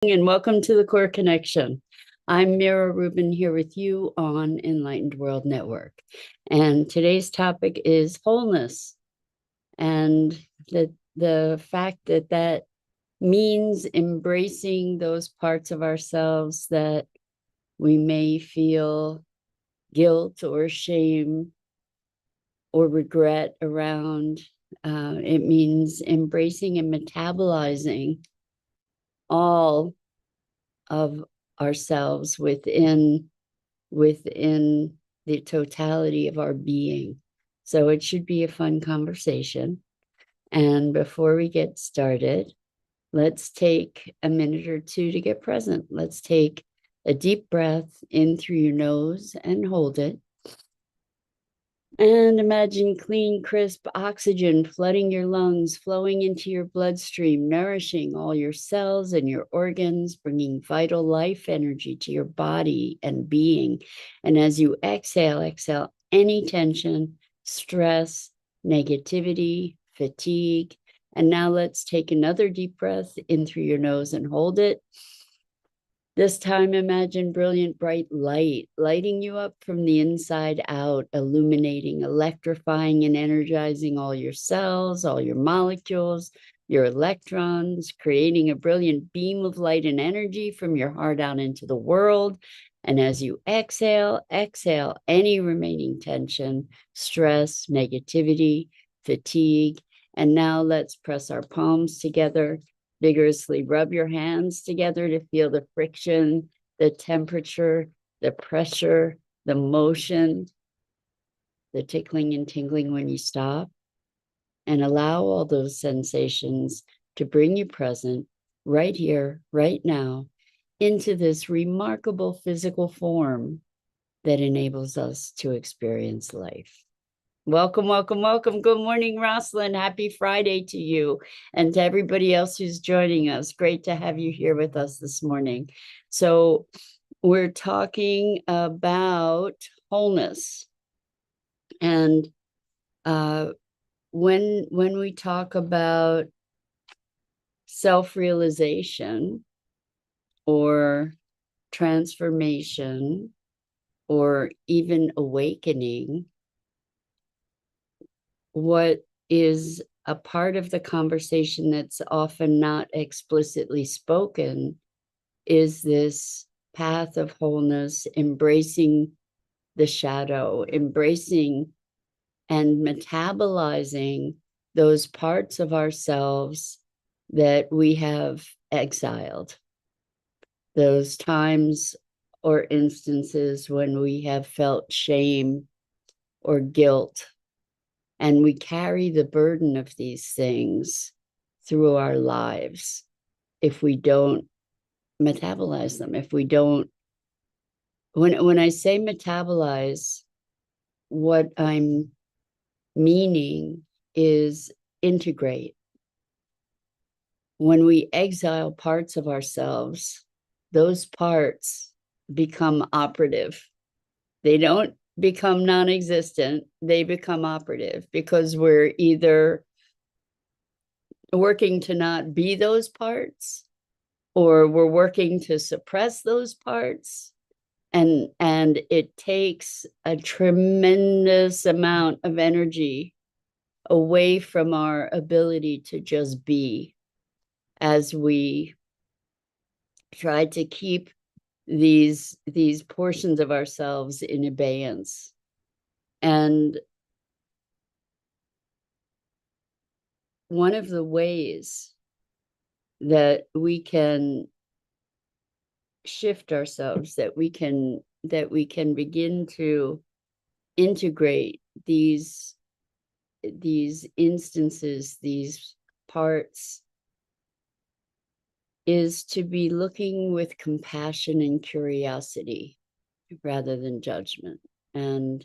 And welcome to the Core Connection. I'm Mira Rubin here with you on Enlightened World Network. And today's topic is wholeness, and the fact that that means embracing those parts of ourselves that we may feel guilt or shame or regret around. It means embracing and metabolizing all of ourselves within the totality of our being. So it should be a fun conversation. And before we get started, let's take a minute or two to get present. Let's take a deep breath in through your nose and hold it. And imagine clean, crisp oxygen flooding your lungs, flowing into your bloodstream, nourishing all your cells and your organs, bringing vital life energy to your body and being. And as you exhale any tension, stress, negativity, fatigue. And now let's take another deep breath in through your nose and hold it. This time, imagine brilliant, bright light lighting you up from the inside out, illuminating, electrifying, and energizing all your cells, all your molecules, your electrons, creating a brilliant beam of light and energy from your heart out into the world. And as you exhale any remaining tension, stress, negativity, fatigue. And now let's press our palms together. Vigorously rub your hands together to feel the friction, the temperature, the pressure, the motion, the tickling and tingling when you stop. And allow all those sensations to bring you present right here, right now, into this remarkable physical form that enables us to experience life. Welcome, welcome, welcome. Good morning, Rosalind. Happy Friday to you and to everybody else who's joining us. Great to have you here with us this morning. So we're talking about wholeness. And when we talk about self-realization or transformation or even awakening, what is a part of the conversation that's often not explicitly spoken is this path of wholeness, embracing the shadow, embracing and metabolizing those parts of ourselves that we have exiled, those times or instances when we have felt shame or guilt. And we carry the burden of these things through our lives if we don't metabolize them, if we don't. When I say metabolize, what I'm meaning is integrate. When we exile parts of ourselves, those parts become operative. They don't become non-existent, they become operative because we're either working to not be those parts or we're working to suppress those parts. And it takes a tremendous amount of energy away from our ability to just be as we try to keep these portions of ourselves in abeyance. And one of the ways that we can shift ourselves, that we can begin to integrate these instances, these parts, is to be looking with compassion and curiosity rather than judgment. And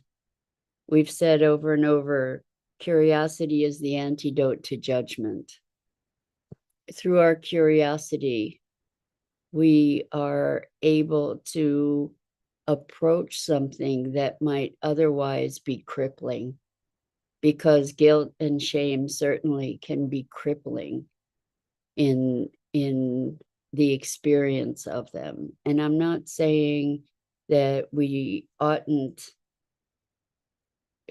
we've said over and over, curiosity is the antidote to judgment. Through our curiosity, we are able to approach something that might otherwise be crippling, because guilt and shame certainly can be crippling in the experience of them. And I'm not saying that we oughtn't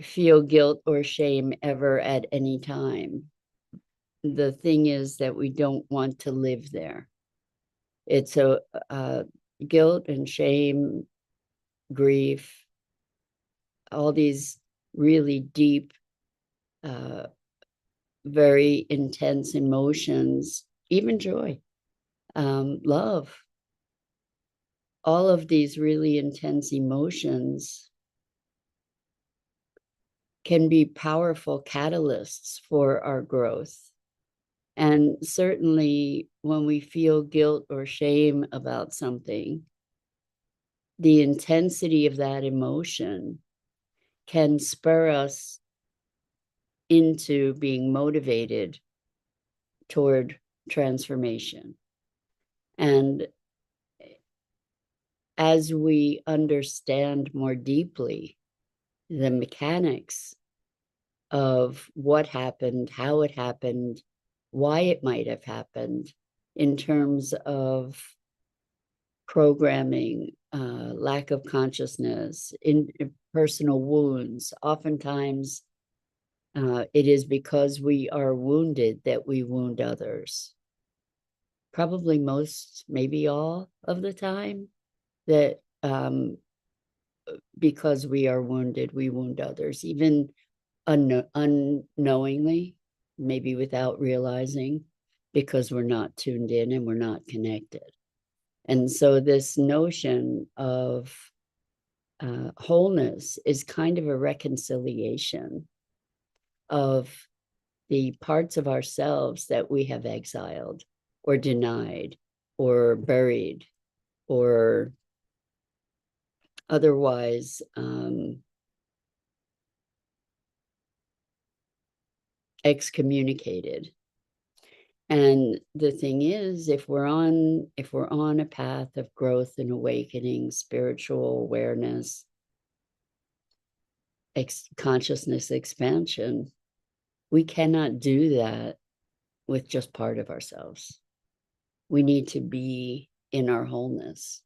feel guilt or shame ever at any time. The thing is that we don't want to live there. It's a guilt and shame, grief, all these really deep, very intense emotions, even joy, love, all of these really intense emotions can be powerful catalysts for our growth. And certainly when we feel guilt or shame about something, the intensity of that emotion can spur us into being motivated toward transformation. And as we understand more deeply the mechanics of what happened, how it happened, why it might have happened in terms of programming, lack of consciousness, in personal wounds. Oftentimes, it is because we are wounded that we wound others. Probably most, maybe all of the time, that because we are wounded, we wound others, even unknowingly, maybe without realizing, because we're not tuned in and we're not connected. And so this notion of wholeness is kind of a reconciliation of the parts of ourselves that we have exiled or denied or buried or otherwise excommunicated. And the thing is, if we're on a path of growth and awakening, spiritual awareness, consciousness expansion, we cannot do that with just part of ourselves. We need to be in our wholeness.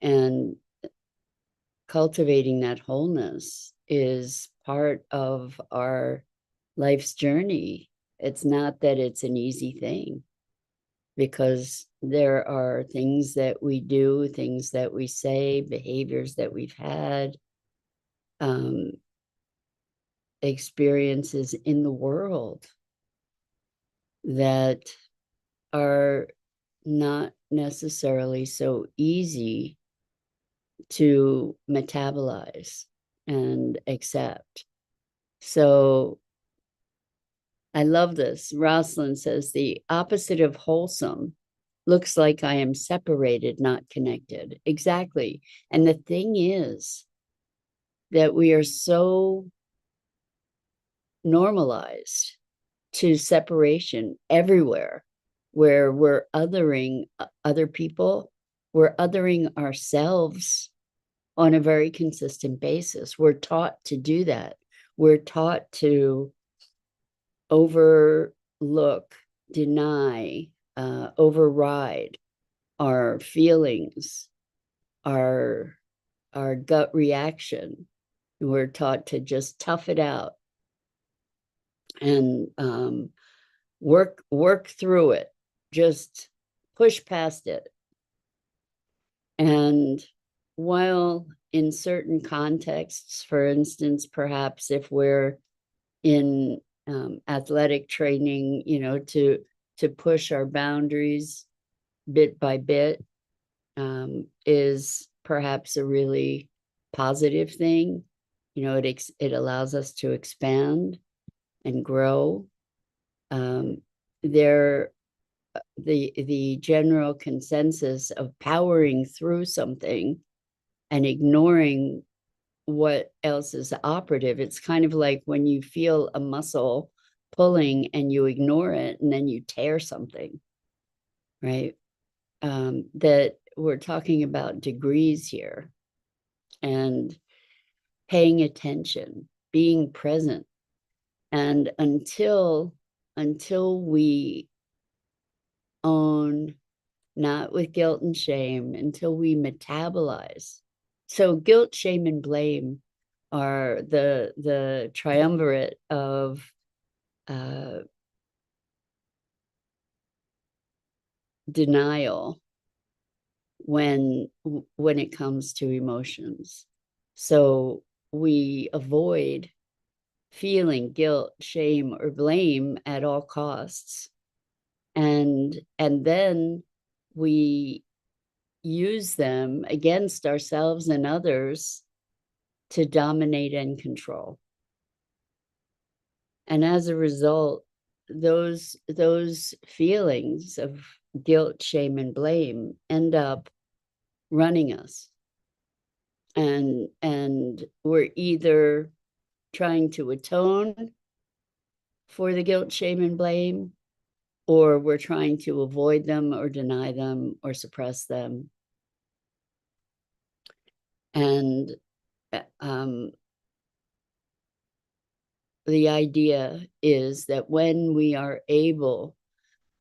And cultivating that wholeness is part of our life's journey. It's not that it's an easy thing, because there are things that we do, things that we say, behaviors that we've had, experiences in the world that are not necessarily so easy to metabolize and accept. So I love this. Rosalind says the opposite of wholesome looks like I am separated, not connected. Exactly. And the thing is that we are so normalized to separation everywhere, where we're othering other people, we're othering ourselves on a very consistent basis. We're taught to do that. We're taught to overlook, deny, override our feelings, our gut reaction. We're taught to just tough it out and work through it, just push past it. And while in certain contexts, for instance, perhaps if we're in athletic training, to push our boundaries bit by bit, is perhaps a really positive thing. It allows us to expand and grow. The general consensus of powering through something and ignoring what else is operative. It's kind of like when you feel a muscle pulling and you ignore it and then you tear something, right? That we're talking about degrees here, and paying attention, being present. And until we own not with guilt and shame, until we metabolize. So guilt, shame, and blame are the triumvirate of denial when it comes to emotions. So we avoid feeling guilt, shame, or blame at all costs. And then we use them against ourselves and others to dominate and control. And as a result, those feelings of guilt, shame, and blame end up running us. And we're either trying to atone for the guilt, shame, and blame, or we're trying to avoid them or deny them or suppress them. And the idea is that when we are able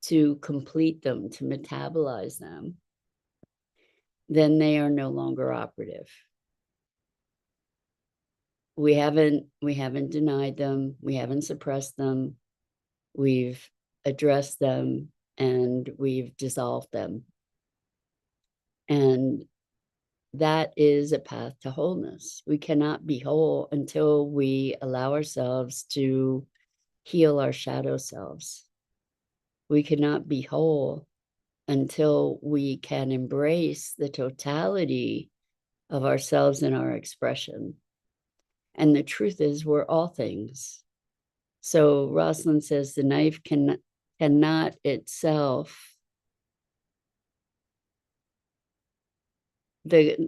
to complete them, to metabolize them, then they are no longer operative. We haven't denied them, we haven't suppressed them, we've addressed them, and we've dissolved them. And that is a path to wholeness. We cannot be whole until we allow ourselves to heal our shadow selves. We cannot be whole until we can embrace the totality of ourselves and our expression. And the truth is, we're all things. So Rosalind says the knife cannot itself.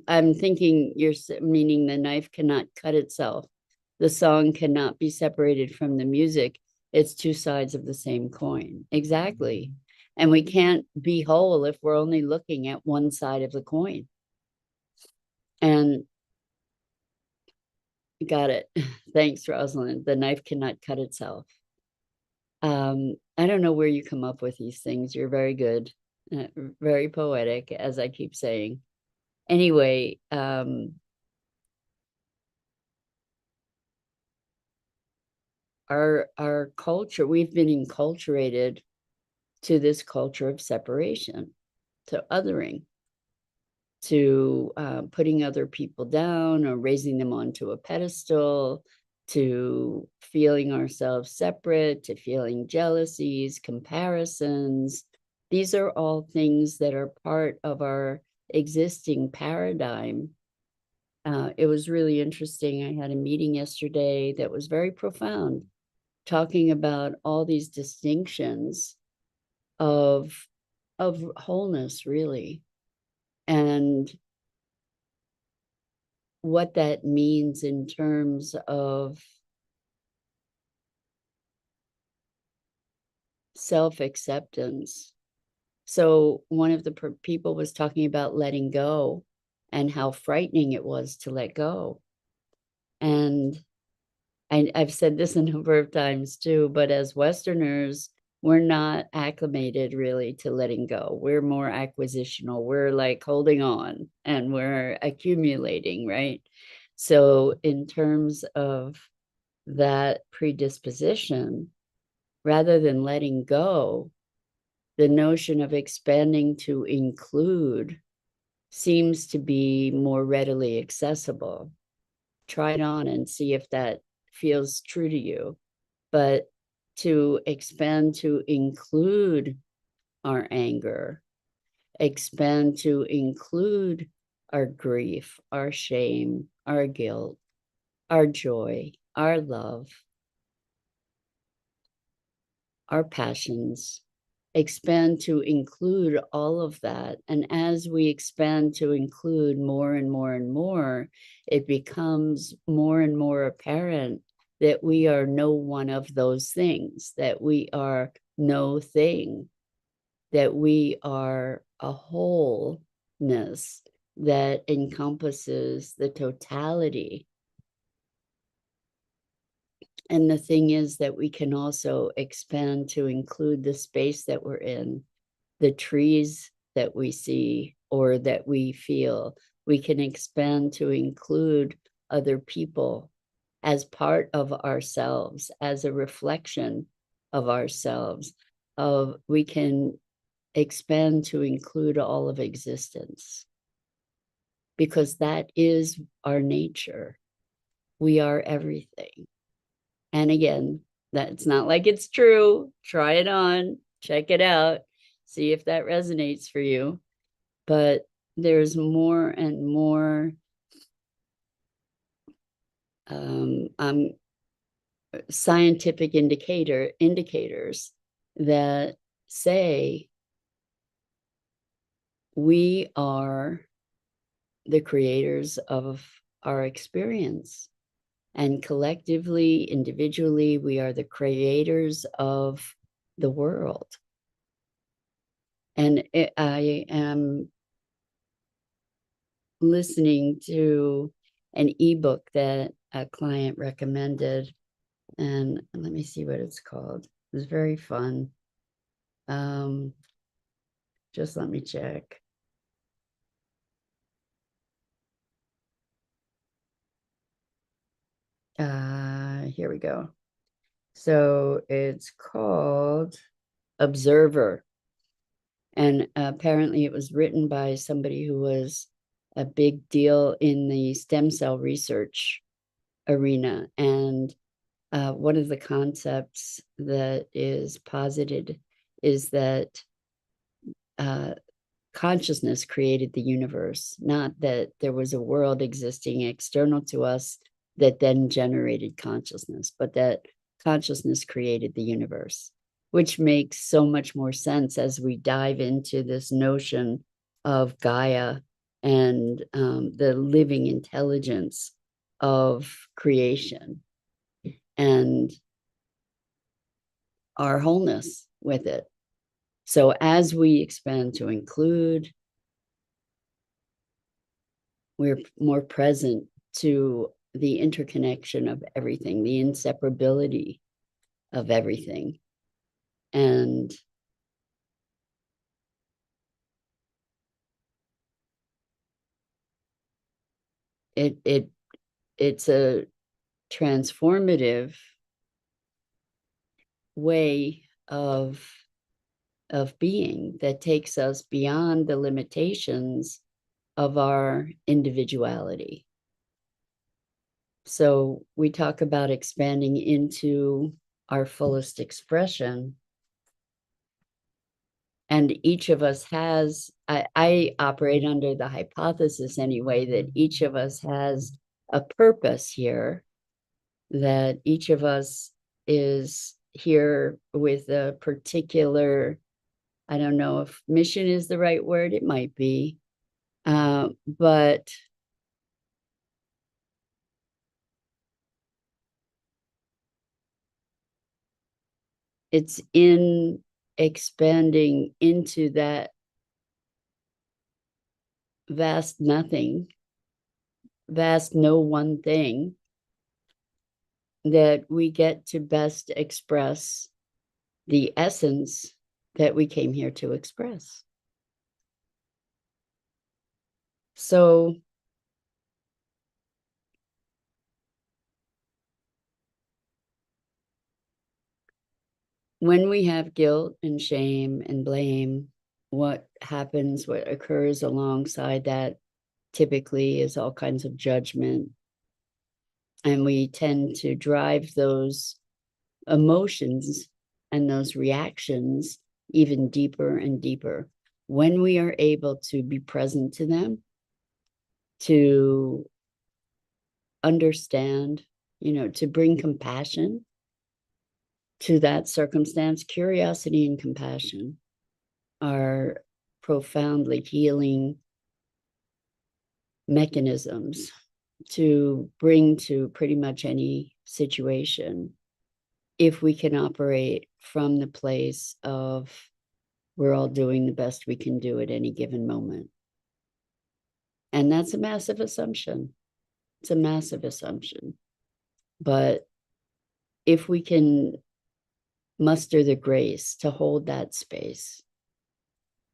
I'm thinking you're meaning the knife cannot cut itself. The song cannot be separated from the music. It's two sides of the same coin. Exactly. And we can't be whole if we're only looking at one side of the coin. And got it. Thanks, Rosalind. The knife cannot cut itself. I don't know where you come up with these things. You're very good, very poetic, as I keep saying. Anyway, our culture, we've been enculturated to this culture of separation, to othering, to putting other people down or raising them onto a pedestal, to feeling ourselves separate, to feeling jealousies, comparisons. These are all things that are part of our existing paradigm. It was really interesting. I had a meeting yesterday that was very profound, talking about all these distinctions of wholeness, really, and what that means in terms of self-acceptance. So one of the people was talking about letting go and how frightening it was to let go. And I've said this a number of times too, but as Westerners, we're not acclimated really to letting go. We're more acquisitional. We're like holding on and we're accumulating, right? So in terms of that predisposition, rather than letting go, the notion of expanding to include seems to be more readily accessible. Try it on and see if that feels true to you. But to expand to include our anger, expand to include our grief, our shame, our guilt, our joy, our love, our passions, expand to include all of that. And as we expand to include more and more and more, it becomes more and more apparent that we are no one of those things, that we are no thing, that we are a wholeness that encompasses the totality. And the thing is that we can also expand to include the space that we're in, the trees that we see or that we feel. We can expand to include other people as part of ourselves, as a reflection of ourselves. We can expand to include all of existence, because that is our nature. We are everything. And again, that's not like it's true. Try it on, check it out, see if that resonates for you. But there's more and more scientific indicators that say we are the creators of our experience. And collectively, individually, we are the creators of the world. And I am listening to an ebook that a client recommended. And let me see what it's called. It was very fun. Just let me check. Here we go. So it's called Observer. And apparently it was written by somebody who was a big deal in the stem cell research arena. And one of the concepts that is posited is that consciousness created the universe, not that there was a world existing external to us that then generated consciousness, but that consciousness created the universe, which makes so much more sense as we dive into this notion of Gaia and the living intelligence of creation and our wholeness with it. So as we expand to include, we're more present to the interconnection of everything, the inseparability of everything. And it's a transformative way of being that takes us beyond the limitations of our individuality. So we talk about expanding into our fullest expression. And each of us has, I operate under the hypothesis anyway, that each of us has a purpose here, that each of us is here with a particular, I don't know if mission is the right word, it might be, but it's in expanding into that vast nothing, vast no one thing, that we get to best express the essence that we came here to express. So when we have guilt and shame and blame, what happens, what occurs alongside that typically is all kinds of judgment. And we tend to drive those emotions and those reactions even deeper and deeper. When we are able to be present to them, to understand, to bring compassion to that circumstance, curiosity and compassion are profoundly healing mechanisms to bring to pretty much any situation, if we can operate from the place of we're all doing the best we can do at any given moment. And that's a massive assumption. It's a massive assumption. But if we can muster the grace to hold that space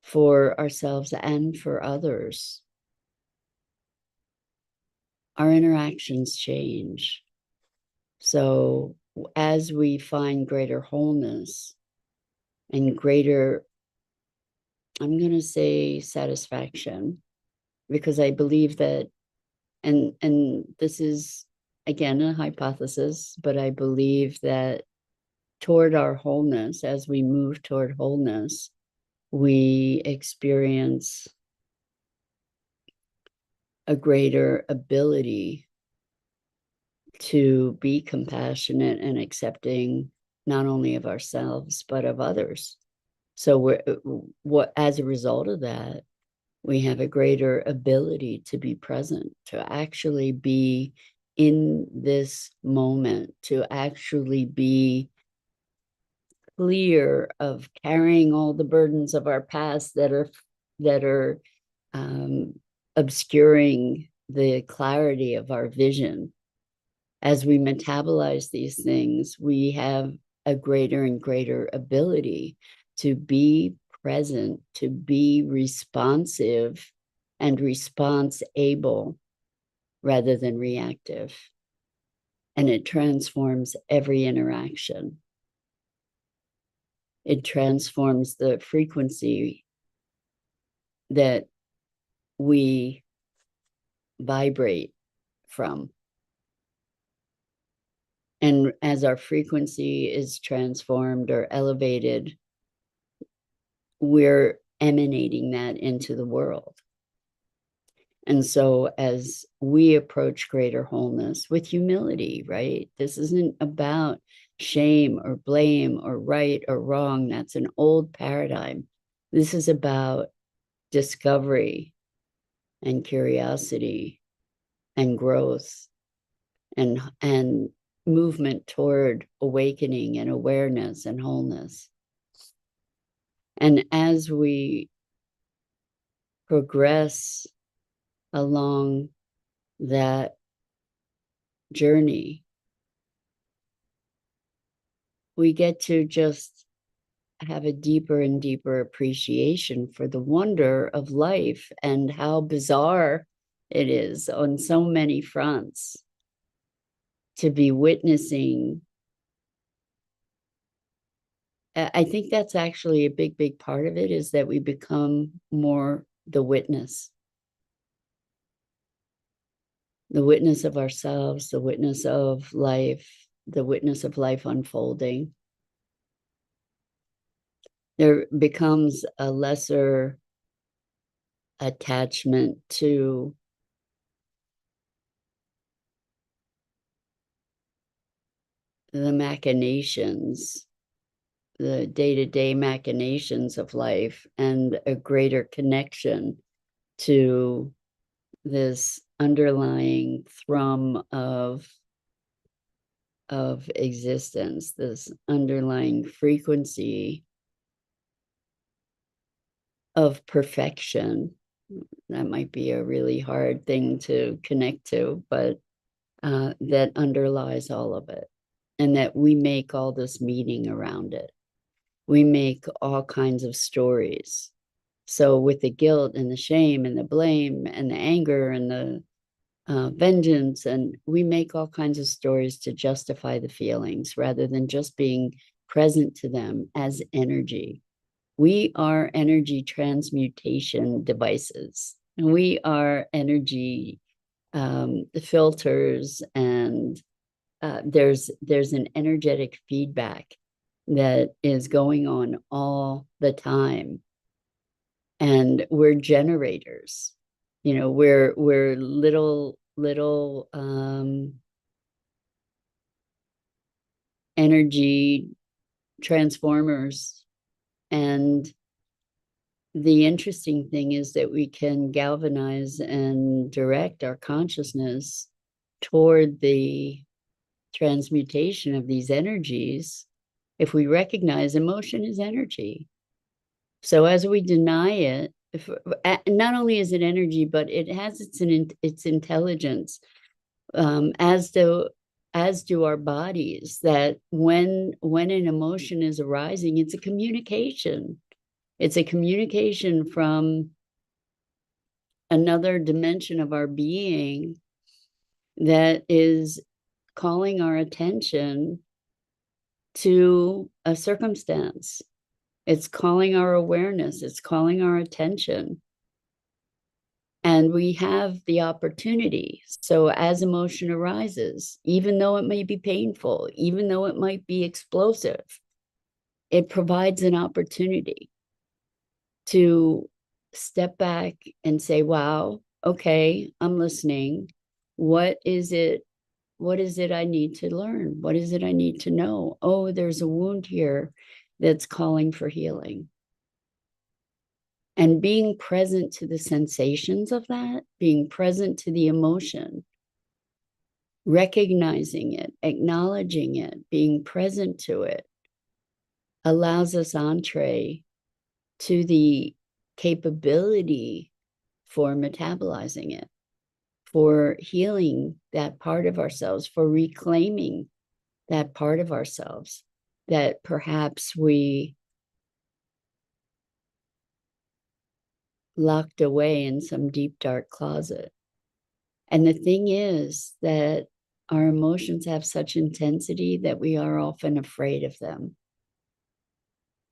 for ourselves and for others, our interactions change. So as we find greater wholeness and greater, I'm going to say satisfaction, because I believe that, and this is again a hypothesis, but I believe that toward our wholeness, as we move toward wholeness, we experience a greater ability to be compassionate and accepting, not only of ourselves but of others. So as a result of that, we have a greater ability to be present, to actually be in this moment, to actually be clear of carrying all the burdens of our past that are um, obscuring the clarity of our vision. As we metabolize these things, we have a greater and greater ability to be present, to be responsive and response able rather than reactive. And it transforms every interaction. It transforms the frequency that we vibrate from. And as our frequency is transformed or elevated, we're emanating that into the world. And so as we approach greater wholeness with humility, right? This isn't about shame or blame or right or wrong. That's an old paradigm. This is about discovery and curiosity and growth and movement toward awakening and awareness and wholeness. And as we progress along that journey, we get to just have a deeper and deeper appreciation for the wonder of life and how bizarre it is on so many fronts to be witnessing. I think that's actually a big, big part of it, is that we become more the witness of ourselves, the witness of life, the witness of life unfolding. There becomes a lesser attachment to the machinations, the day-to-day machinations of life, and a greater connection to this underlying thrum of existence, this underlying frequency of perfection. That might be a really hard thing to connect to, but that underlies all of it. And that we make all this meaning around it. We make all kinds of stories. So with the guilt and the shame and the blame and the anger and the vengeance, and we make all kinds of stories to justify the feelings rather than just being present to them as energy. We are energy transmutation devices. We are energy filters, and there's an energetic feedback that is going on all the time, and we're generators. We're little energy transformers. And the interesting thing is that we can galvanize and direct our consciousness toward the transmutation of these energies if we recognize emotion is energy. So as we deny it, not only is it energy, but it has its intelligence, as do our bodies. That when an emotion is arising, it's a communication. It's a communication from another dimension of our being that is calling our attention to a circumstance. It's calling our awareness, it's calling our attention. And we have the opportunity. So as emotion arises, even though it may be painful, even though it might be explosive, it provides an opportunity to step back and say, wow, okay, I'm listening. What is it? What is it I need to learn? What is it I need to know? Oh, there's a wound here that's calling for healing. And being present to the sensations of that, being present to the emotion, recognizing it, acknowledging it, being present to it, allows us entree to the capability for metabolizing it, for healing that part of ourselves, for reclaiming that part of ourselves that perhaps we locked away in some deep, dark closet. And the thing is that our emotions have such intensity that we are often afraid of them,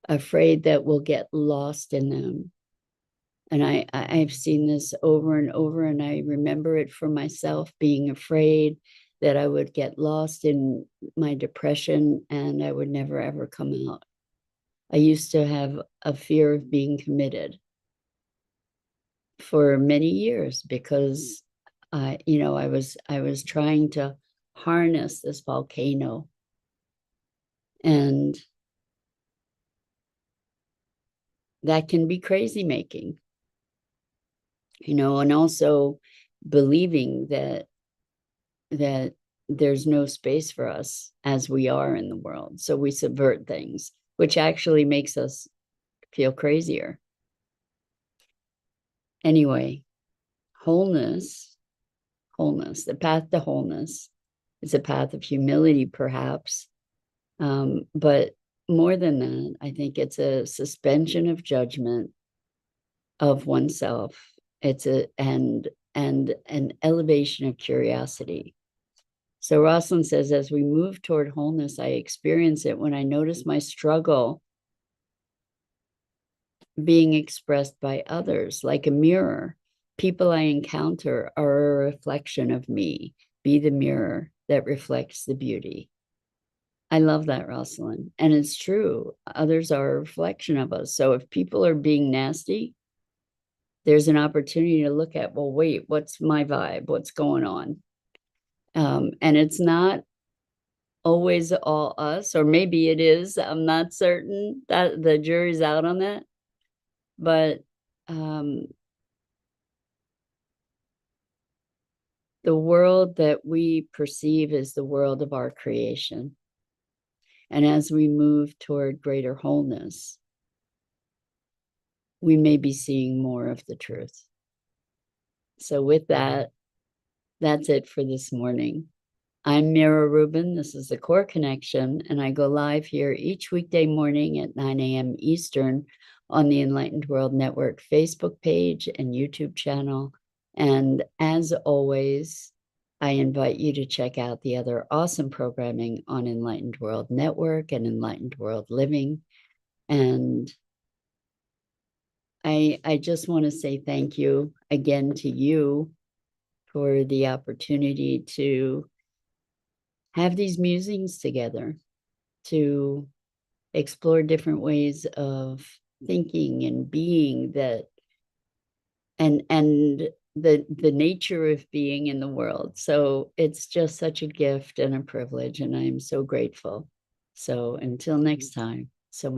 afraid that we'll get lost in them. And I've seen this over and over, and I remember it for myself, being afraid that I would get lost in my depression and I would never, ever come out. I used to have a fear of being committed for many years because I was trying to harness this volcano, and that can be crazy making, and also believing that there's no space for us as we are in the world. So we subvert things, which actually makes us feel crazier. Anyway, wholeness, the path to wholeness is a path of humility, perhaps. But more than that, I think it's a suspension of judgment of oneself. It's and an elevation of curiosity. So Rosalind says, as we move toward wholeness, I experience it when I notice my struggle being expressed by others, like a mirror. People I encounter are a reflection of me. Be the mirror that reflects the beauty. I love that, Rosalind. And it's true. Others are a reflection of us. So if people are being nasty, there's an opportunity to look at, well, wait, what's my vibe? What's going on? And it's not always all us, or maybe it is. I'm not certain, that the jury's out on that. But the world that we perceive is the world of our creation. And as we move toward greater wholeness, we may be seeing more of the truth. So with that, that's it for this morning. I'm Mira Rubin. This is the Core Connection, and I go live here each weekday morning at 9 a.m. Eastern on the Enlightened World Network Facebook page and YouTube channel. And as always, I invite you to check out the other awesome programming on Enlightened World Network and Enlightened World Living. And I just want to say thank you again to you for the opportunity to have these musings together, to explore different ways of thinking and being, that and the nature of being in the world. So it's just such a gift and a privilege, and I'm so grateful. So until next time, so much